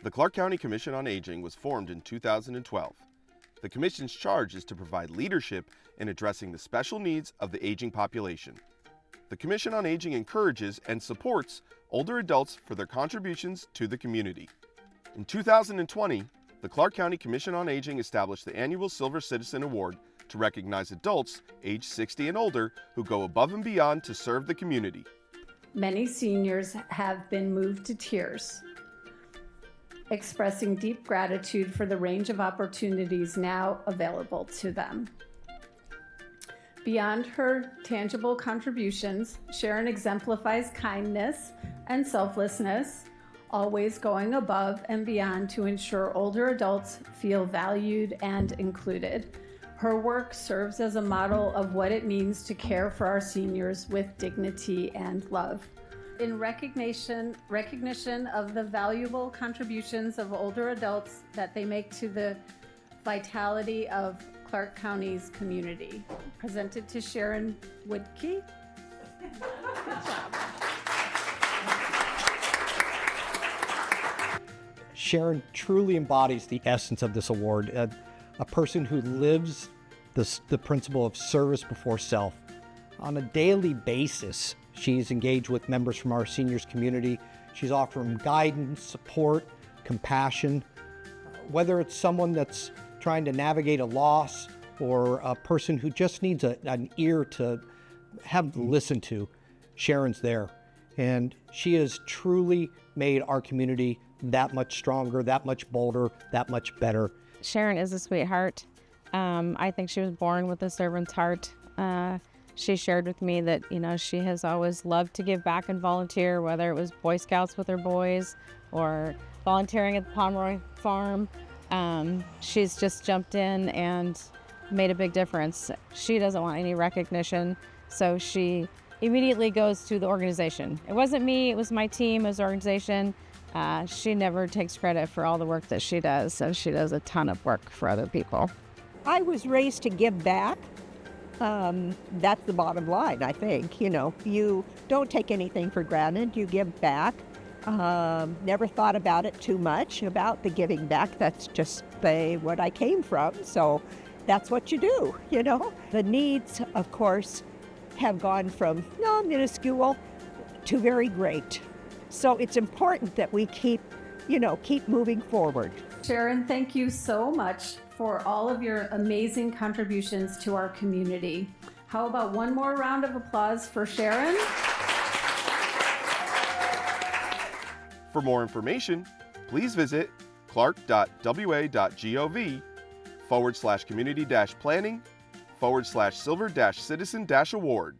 The Clark County Commission on Aging was formed in 2012. The Commission's charge is to provide leadership in addressing the special needs of the aging population. The Commission on Aging encourages and supports older adults for their contributions to the community. In 2020, the Clark County Commission on Aging established the annual Silver Citizen Award to recognize adults age 60 and older who go above and beyond to serve the community. Many seniors have been moved to tears, expressing deep gratitude for the range of opportunities now available to them. Beyond her tangible contributions, Sharon exemplifies kindness and selflessness, always going above and beyond to ensure older adults feel valued and included. Her work serves as a model of what it means to care for our seniors with dignity and love. In recognition of the valuable contributions of older adults that they make to the vitality of Clark County's community. Presented to Sharon Wodtke. Good job. Sharon truly embodies the essence of this award, a person who lives the principle of service before self. On a daily basis, she's engaged with members from our seniors community. She's offering guidance, support, compassion. Whether it's someone that's trying to navigate a loss or a person who just needs an ear to have listened to, Sharon's there. And she has truly made our community that much stronger, that much bolder, that much better. Sharon is a sweetheart. I think she was born with a servant's heart. She shared with me that, she has always loved to give back and volunteer, whether it was Boy Scouts with her boys or volunteering at the Pomeroy Farm. She's just jumped in and made a big difference. She doesn't want any recognition, so she immediately goes to the organization. It wasn't me, it was my team, it was the organization. She never takes credit for all the work that she does, so she does a ton of work for other people. I was raised to give back. That's the bottom line, I think. You don't take anything for granted, you give back. Never thought about it too much, about the giving back. That's just what I came from, so that's what you do, The needs, of course, have gone from minuscule to very great. So it's important that we keep moving forward. Sharon, thank you so much for all of your amazing contributions to our community. How about one more round of applause for Sharon? For more information, please visit clark.wa.gov/community-planning/silver-citizen-award.